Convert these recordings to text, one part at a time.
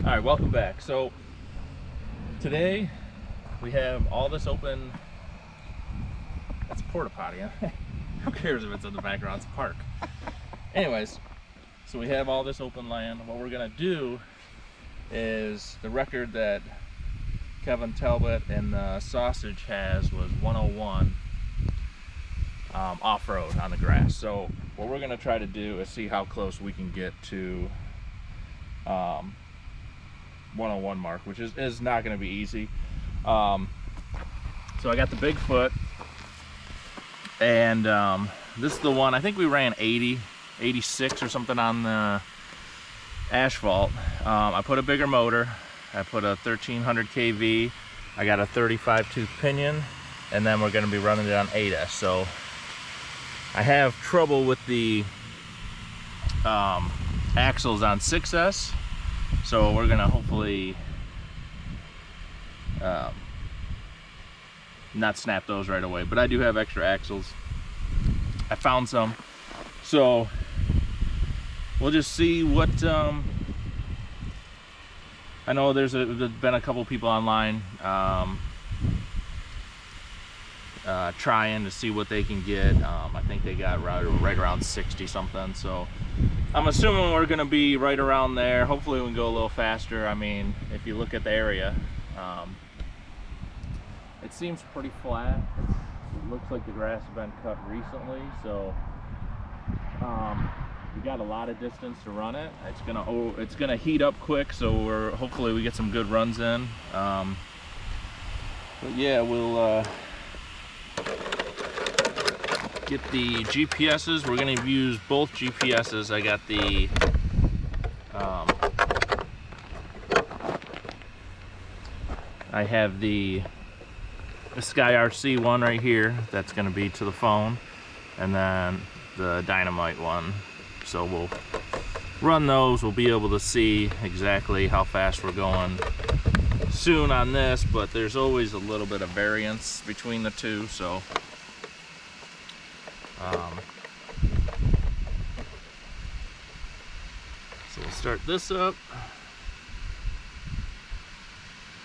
All right, welcome back. So today we have all this open. That's a porta potty, huh? Who cares if it's in the background? It's a park. Anyways, so we have all this open land. What we're gonna do is the record that Kevin Talbot and the Sausage has was 101 off-road on the grass. So what we're gonna try to do is see how close we can get to 101 mark, which is not going to be easy. So I got the Bigfoot, and this is the one. I think we ran 80, 86 or something on the asphalt. I put a bigger motor. I put a 1300 kV. I got a 35 tooth pinion, and then we're going to be running it on 8S. So I have trouble with the axles on 6S. So we're gonna hopefully not snap those right away, but I do have extra axles. I found some, so we'll just see what. I know there's been a couple people online trying to see what they can get. I think they got right around 60 something. So I'm assuming we're gonna be right around there. Hopefully we can go a little faster. I mean, if you look at the area, it seems pretty flat. It looks like the grass has been cut recently, so we got a lot of distance to run it. It's gonna heat up quick, so hopefully we get some good runs in. But yeah, we'll get the GPSs. We're going to use both GPSs. I got the I have the Sky RC one right here. That's going to be to the phone, and then the Dynamite one. So we'll run those. We'll be able to see exactly how fast we're going soon on this, but there's always a little bit of variance between the two. So we'll start this up,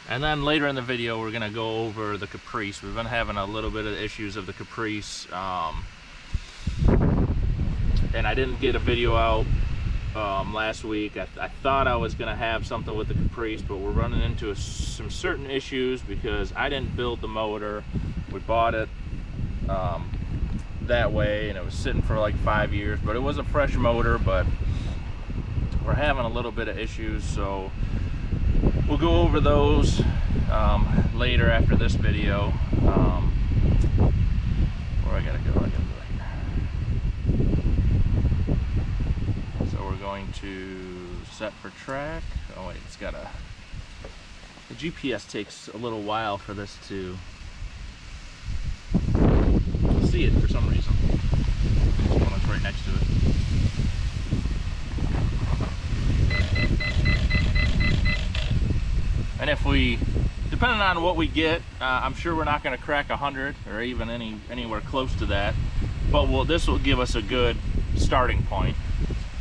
and then later in the video we're gonna go over the Caprice. We've been having a little bit of issues of the Caprice, and I didn't get a video out last week. I thought I was gonna have something with the Caprice, but we're running into some certain issues because I didn't build the motor. We bought it that way, and it was sitting for like 5 years, but it was a fresh motor. But we're having a little bit of issues, so we'll go over those later after this video. Where I gotta go here. So we're going to set for track. Oh wait, the GPS takes a little while for this to see it for some reason. This one is right next to it. And if we, depending on what we get, I'm sure we're not going to crack 100 or even anywhere close to that. But this will give us a good starting point.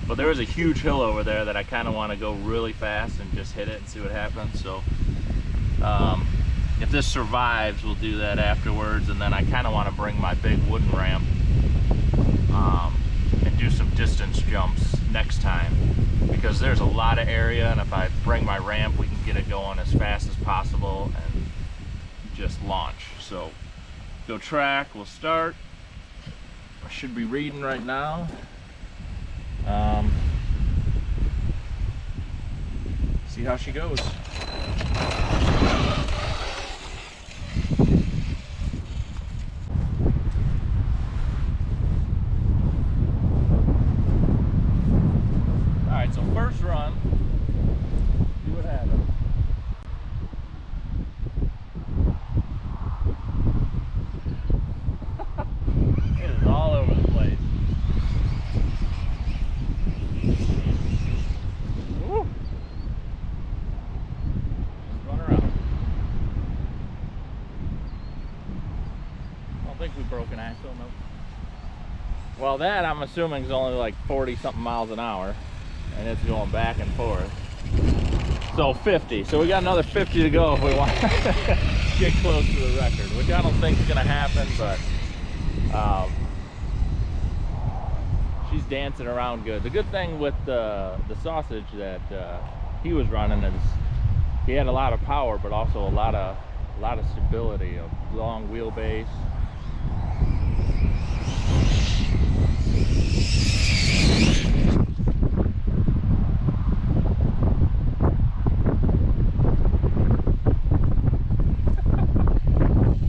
But there is a huge hill over there that I kind of want to go really fast and just hit it and see what happens. So if this survives, we'll do that afterwards. And then I kind of want to bring my big wooden ramp and do some distance jumps next time, because there's a lot of area, and if I bring my ramp, we can get it going as fast as possible and just launch. So go track, we'll start. I should be reading right now. See how she goes. Alright, so first run, see what happens. It is all over the place. Woo. Run around. I don't think we broke an axle, nope. Well, that I'm assuming is only like 40 something miles an hour, and it's going back and forth. So 50. So we got another 50 to go if we want to get close to the record, which I don't think is going to happen, but she's dancing around good. The good thing with the sausage that he was running is he had a lot of power, but also a lot of stability, a long wheelbase.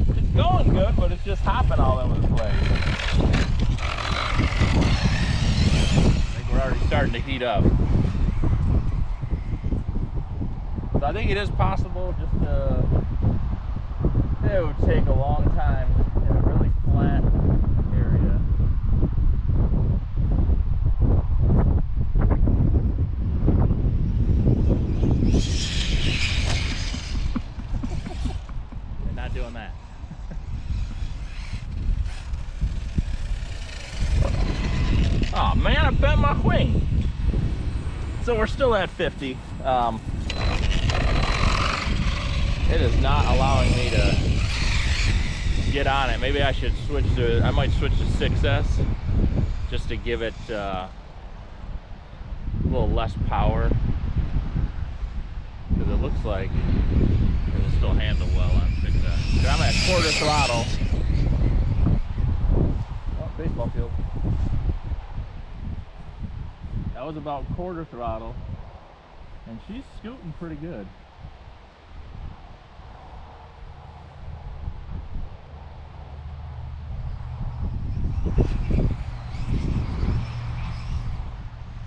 It's going good, but it's just hopping all over the place. I think we're already starting to heat up. So I think it is possible, just it would take a long time in a really flat area. They're not doing that. Oh man, I bent my wing. So we're still at 50. It is not allowing me to get on it. Maybe I should switch to, I might switch to 6S just to give it a little less power, because it looks like it'll still handle well on 6S. So I'm at quarter throttle. Oh, baseball field. That was about quarter throttle, and she's scooting pretty good.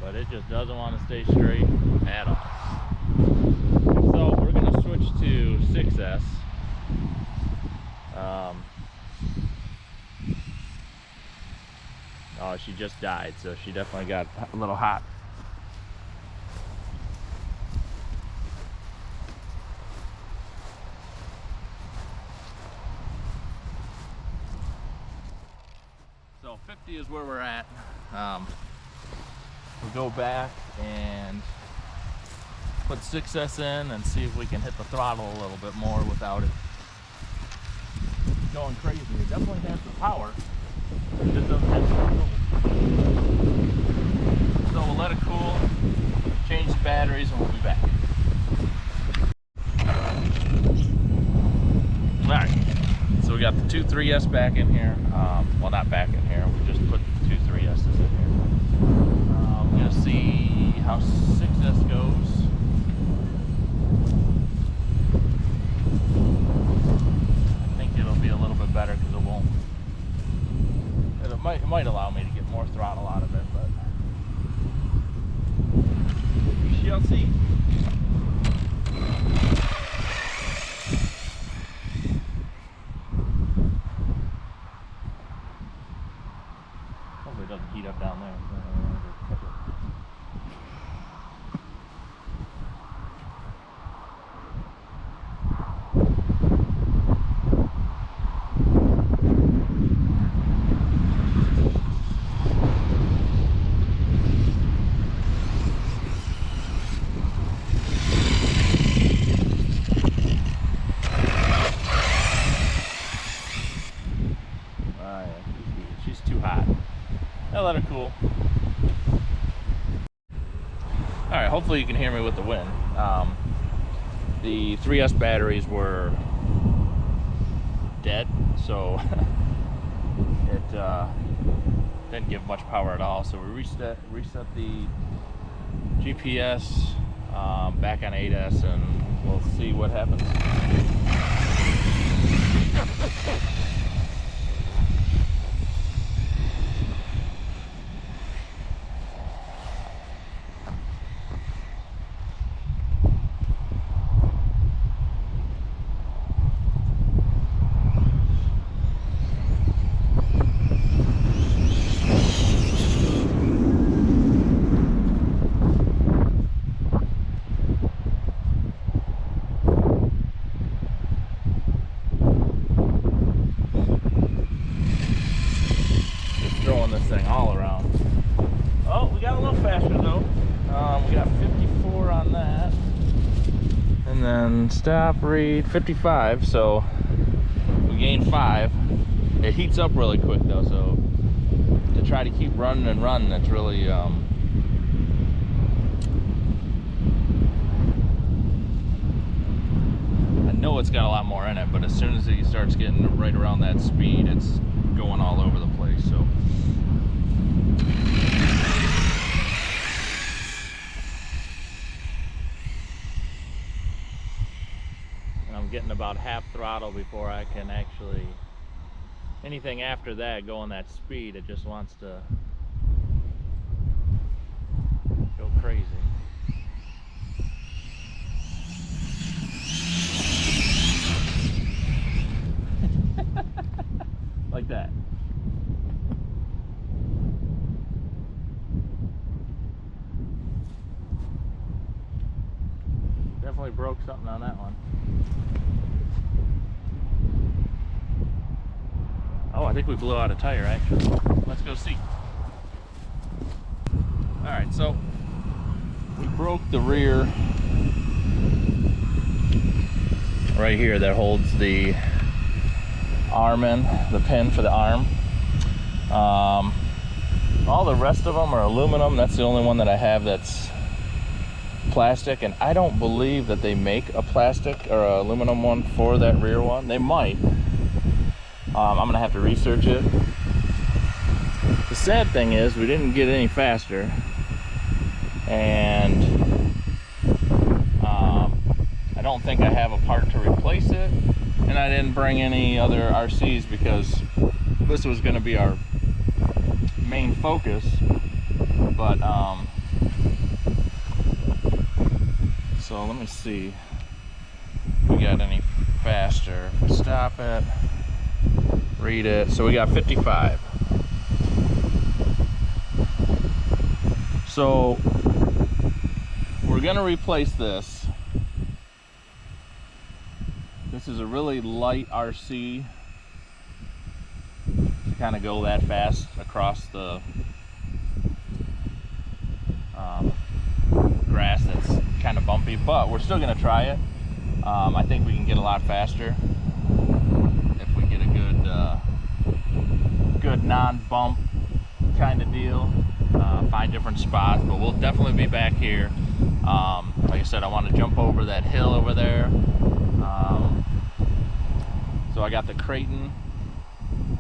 But it just doesn't want to stay straight at all. So we're going to switch to 6S. Oh, she just died, so she definitely got a little hot. So 50 is where we're at. We'll go back and put 6S in and see if we can hit the throttle a little bit more without it going crazy. It definitely has the power. It just doesn't have the control. So we'll let it cool, change the batteries, and we'll be back. Alright, so we got the two 3S back in here. Well, not back in here, we just put the two 3S's in here. We're going to see how 6S goes. I think it'll be a little bit better because it won't. It might allow me to get more throttle out of it, but we shall see. Hopefully it doesn't heat up down there. She's too hot. I'll let her cool. Alright, hopefully you can hear me with the wind. The 3S batteries were dead, so it didn't give much power at all. So we reset the GPS back on 8S, and we'll see what happens. Thing all around. Oh, we got a little faster though. We got 54 on that. And then stop, read 55, so we gained 5. It heats up really quick though, so to try to keep running and running, it's really I know it's got a lot more in it, but as soon as it starts getting right around that speed, it's going all over the place. So and I'm getting about half throttle before I can actually, anything after that going that speed, it just wants to go crazy. Like that. Definitely broke something on that one. Oh, I think we blew out a tire actually. Let's go see. Alright, so we broke the rear right here that holds the arm in, the pin for the arm. All the rest of them are aluminum. That's the only one that I have that's plastic, and I don't believe that they make a plastic or a aluminum one for that rear one. They might. I'm gonna have to research it. The sad thing is we didn't get any faster, and I don't think I have a part to replace it, and I didn't bring any other RCs because this was going to be our main focus. But so let me see if we got any faster. Stop it, read it. So we got 55. So we're gonna replace this. This is a really light RC to kind of go that fast across the grass that's kind of bumpy, but we're still gonna try it. I think we can get a lot faster if we get a good non-bump kind of deal. Find different spots, but we'll definitely be back here. Like I said, I want to jump over that hill over there. So I got the Creighton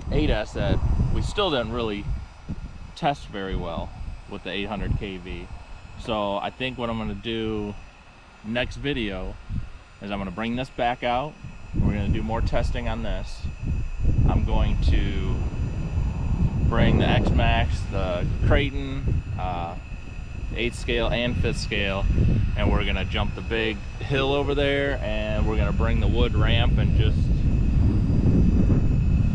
8S that we still didn't really test very well with the 800 kV. So I think what I'm going to do next video is I'm going to bring this back out. We're going to do more testing on this. I'm going to bring the X-Max, the Creighton, 8th scale and 5th scale, and we're gonna jump the big hill over there, and we're gonna bring the wood ramp and just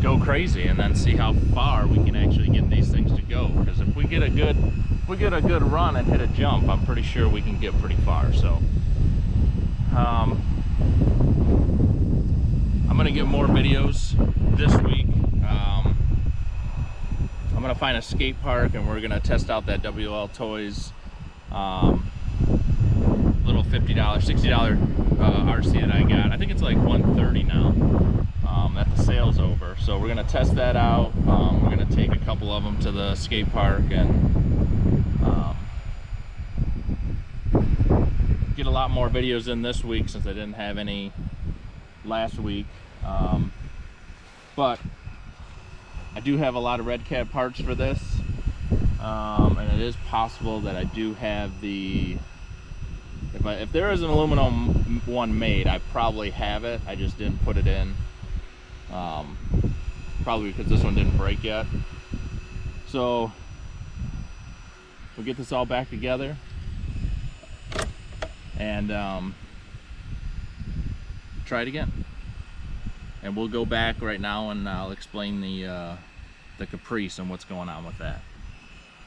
go crazy, and then see how far we can actually get these things to go. Because if we get a good run and hit a jump, I'm pretty sure we can get pretty far. So I'm gonna get more videos this week. I'm gonna find a skate park, and we're gonna test out that WL Toys little $50, $60 RC that I got. I think it's like $130 now. That the sale's over, so we're gonna test that out. We're gonna take a couple of them to the skate park and get a lot more videos in this week, since I didn't have any last week. But I do have a lot of Red Cat parts for this, and it is possible that I do have the, if there is an aluminum one made, I probably have it. I just didn't put it in, probably because this one didn't break yet. So we'll get this all back together and try it again. And we'll go back right now and I'll explain the Caprice and what's going on with that.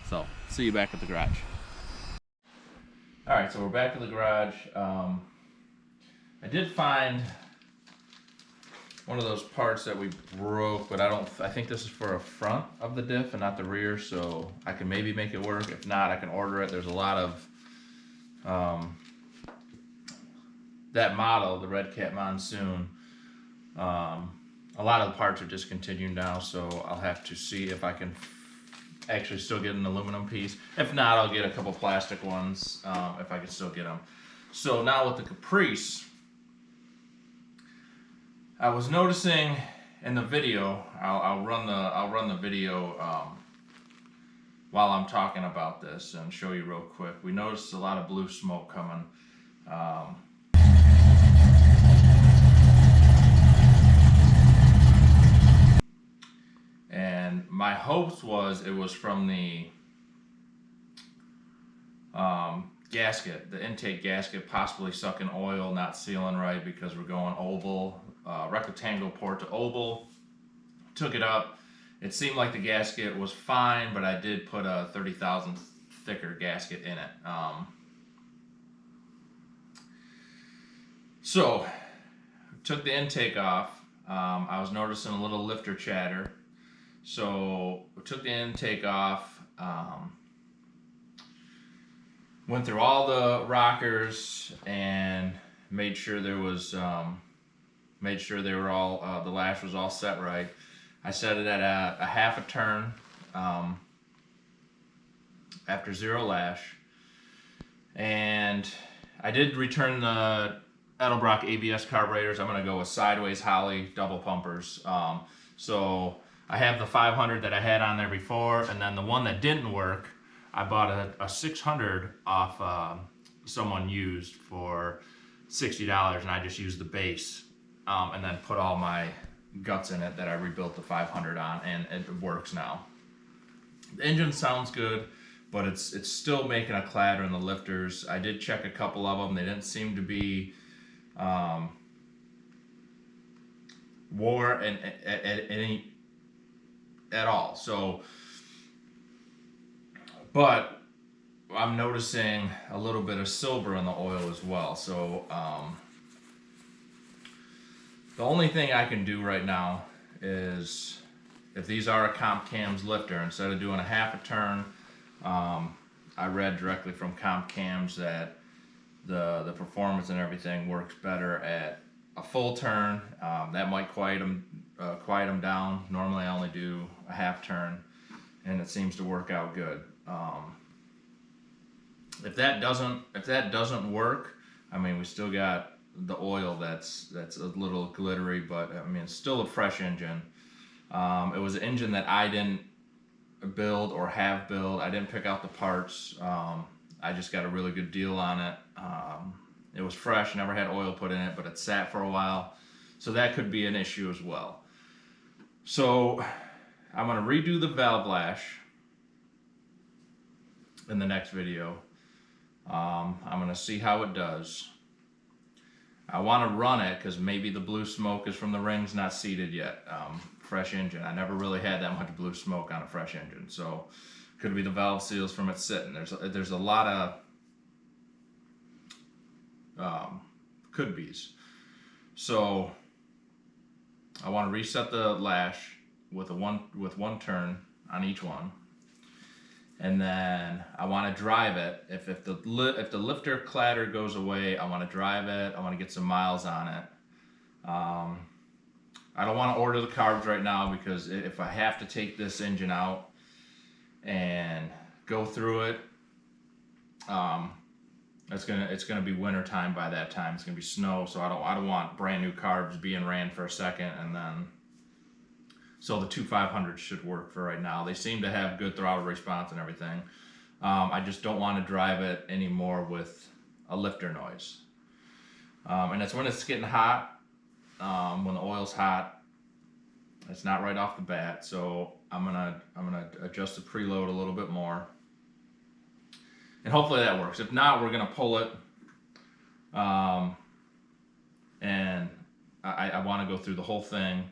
So, see you back at the garage. Alright, so we're back at the garage. I did find one of those parts that we broke, but I think this is for a front of the diff and not the rear, so I can maybe make it work. If not, I can order it. There's a lot of that model, the Red Cat Monsoon, a lot of the parts are discontinued now, so I'll have to see if I can actually still get an aluminum piece. If not, I'll get a couple plastic ones if I can still get them. So now with the Caprice, I was noticing in the video, I'll run the video while I'm talking about this and show you real quick. We noticed a lot of blue smoke coming. And my hopes was it was from the gasket, the intake gasket, possibly sucking oil, not sealing right because we're going oval, rectangle port to oval. Took it up. It seemed like the gasket was fine, but I did put a 30 thousandths thicker gasket in it. So, took the intake off. I was noticing a little lifter chatter. So, took the intake off. Went through all the rockers and made sure there was, made sure they were all, the lash was all set right. I set it at a half a turn after zero lash, and I did return the Edelbrock ABS carburetors. I'm going to go with sideways Holley double pumpers. So I have the 500 that I had on there before, and then the one that didn't work, I bought a 600 off someone used for $60, and I just used the base and then put all my guts in it that I rebuilt the 500 on, and it works now. The engine sounds good, but it's still making a clatter in the lifters. I did check a couple of them. They didn't seem to be wore at all. So, but I'm noticing a little bit of silver in the oil as well. So the only thing I can do right now is, if these are a Comp Cams lifter, instead of doing a half a turn, I read directly from Comp Cams that the performance and everything works better at a full turn. That might quiet them down. Normally I only do a half turn, and it seems to work out good. If that doesn't work, I mean, we still got the oil that's a little glittery, but I mean, it's still a fresh engine. It was an engine that I didn't build or have built. I didn't pick out the parts. I just got a really good deal on it. It was fresh, never had oil put in it, but it sat for a while, so that could be an issue as well. So I'm going to redo the valve lash in the next video. I'm going to see how it does. I want to run it because maybe the blue smoke is from the rings not seated yet. Fresh engine. I never really had that much blue smoke on a fresh engine, so could be the valve seals from it sitting. There's a lot of could be's. So I want to reset the lash with one turn on each one, and then I want to drive it. If the lifter clatter goes away, I want to drive it. I want to get some miles on it. I don't want to order the carbs right now, because if I have to take this engine out and go through it, it's gonna be winter time by that time. It's gonna be snow, so I don't want brand new carbs being ran for a second and then. So the 2500 should work for right now. They seem to have good throttle response and everything. I just don't want to drive it anymore with a lifter noise. And it's when it's getting hot, when the oil's hot. It's not right off the bat, so I'm gonna adjust the preload a little bit more, and hopefully that works. If not, we're gonna pull it, and I want to go through the whole thing.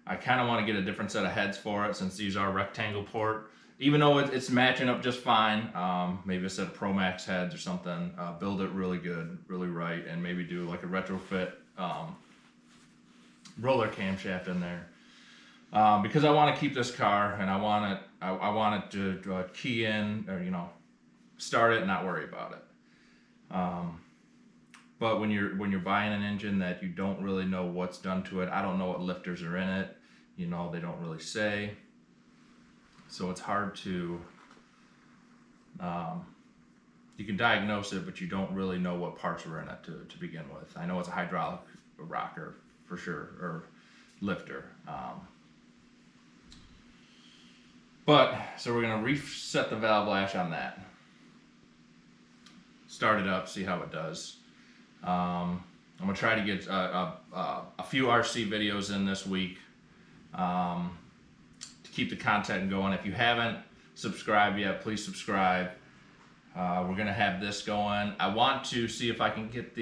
I kind of want to get a different set of heads for it, since these are rectangle port. Even though it's matching up just fine, maybe a set of Pro Max heads or something. Build it really good, really right, and maybe do like a retrofit roller camshaft in there. Because I want to keep this car, and I want it to key in, or start it and not worry about it. But when you're buying an engine that you don't really know what's done to it, I don't know what lifters are in it. You know, they don't really say. So it's hard to. You can diagnose it, but you don't really know what parts are in it to begin with. I know it's a hydraulic rocker for sure, or lifter. So we're gonna reset the valve lash on that. Start it up, see how it does. I'm gonna try to get a few RC videos in this week to keep the content going. If you haven't subscribed yet, please subscribe. We're gonna have this going. I want to see if I can get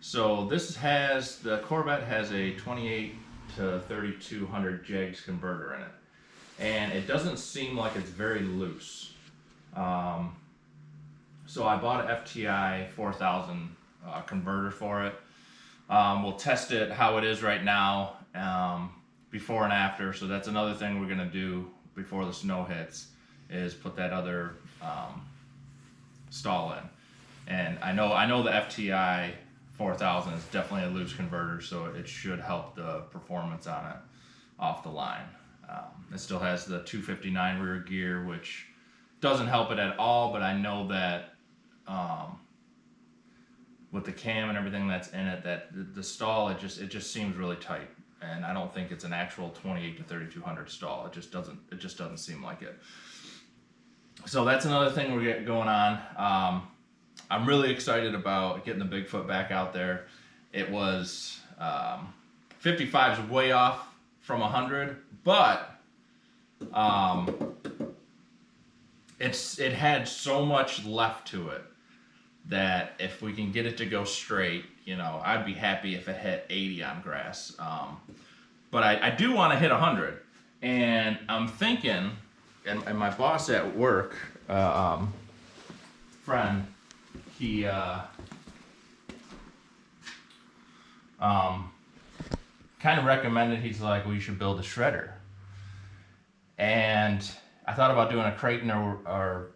so the Corvette has a 28 to 3200 jegs converter in it, and it doesn't seem like it's very loose. So I bought an FTI 4000 converter for it. We'll test it how it is right now, before and after. So that's another thing we're gonna do before the snow hits, is put that other stall in. And I know the FTI 4000 is definitely a loose converter, so it should help the performance on it off the line. It still has the 259 rear gear, which doesn't help it at all, but I know that with the cam and everything that's in it, that the stall, it just seems really tight, and I don't think it's an actual 28 to 3200 stall. It just doesn't seem like it. So that's another thing we're getting going on. I'm really excited about getting the Bigfoot back out there. It was 55 is way off from 100, but it had so much left to it that if we can get it to go straight, you know, I'd be happy if it hit 80 on grass. But I do want to hit 100, and I'm thinking, and my boss at work, friend, he kind of recommended, he's like, well, you should build a shredder. And I thought about doing a Creighton or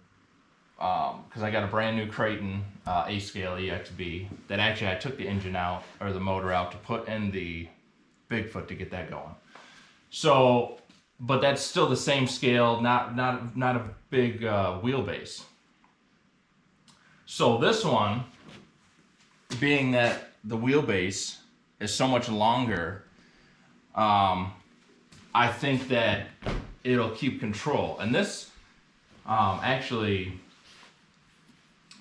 because I got a brand new Creighton A-scale EXB that actually I took the engine out, or the motor out, to put in the Bigfoot to get that going. So, but that's still the same scale, not a big wheelbase. So this one, being that the wheelbase is so much longer, I think that it'll keep control. And this actually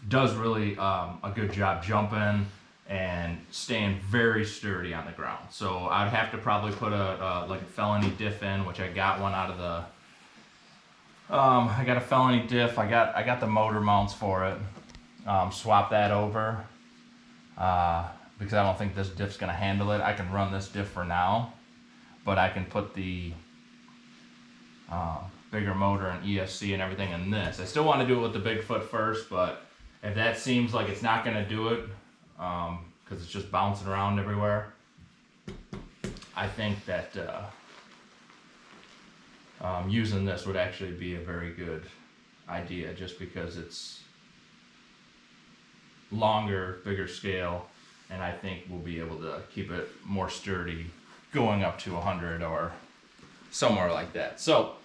does really a good job jumping and staying very sturdy on the ground. So I'd have to probably put like a felony diff in, which I got one out of the. I got a felony diff. I got the motor mounts for it. Swap that over because I don't think this diff's gonna handle it. I can run this diff for now, but I can put the bigger motor and ESC and everything in this. I still want to do it with the Bigfoot first, but if that seems like it's not going to do it, because it's just bouncing around everywhere, I think that using this would actually be a very good idea, just because it's longer, bigger scale, and I think we'll be able to keep it more sturdy going up to 100 or somewhere like that. So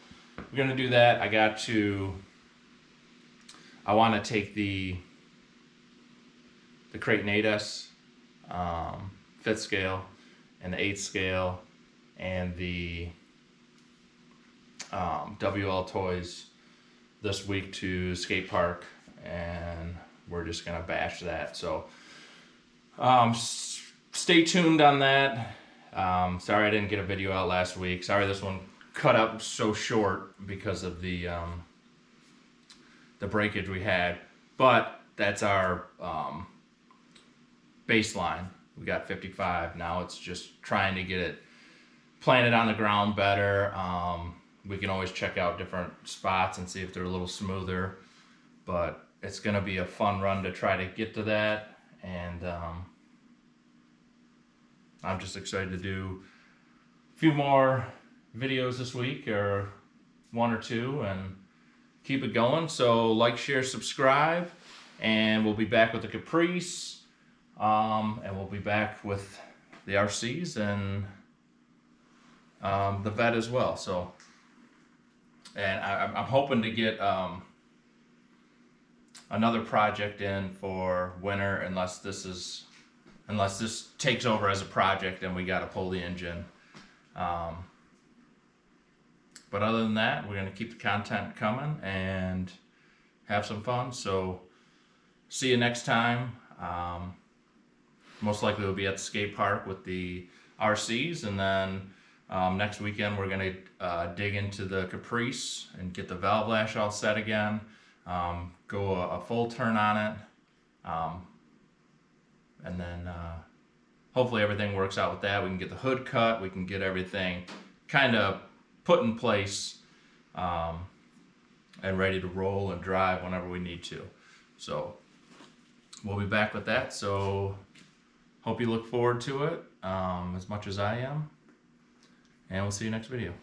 we're gonna do that. I want to take the Creighton 8S 5th scale and the 8th scale and the WL Toys this week to skate park, and we're just gonna bash that. So stay tuned on that. Sorry I didn't get a video out last week. Sorry this one cut up so short because of the breakage we had, but that's our baseline. We got 55. Now it's just trying to get it planted on the ground better. We can always check out different spots and see if they're a little smoother, but it's gonna be a fun run to try to get to that. And I'm just excited to do a few more videos this week, or one or two, and keep it going. So like, share, subscribe, and we'll be back with the Caprice. And we'll be back with the RCs and the vet as well. So, and I'm hoping to get another project in for winter, unless this takes over as a project and we got to pull the engine. But other than that, we're gonna keep the content coming and have some fun. So see you next time. Most likely we'll be at the skate park with the RCs, and then next weekend we're gonna dig into the Caprice and get the valve lash all set again. Go a full turn on it, and then hopefully everything works out with that. We can get the hood cut, we can get everything kind of put in place and ready to roll and drive whenever we need to. So we'll be back with that. So hope you look forward to it as much as I am, and we'll see you next video.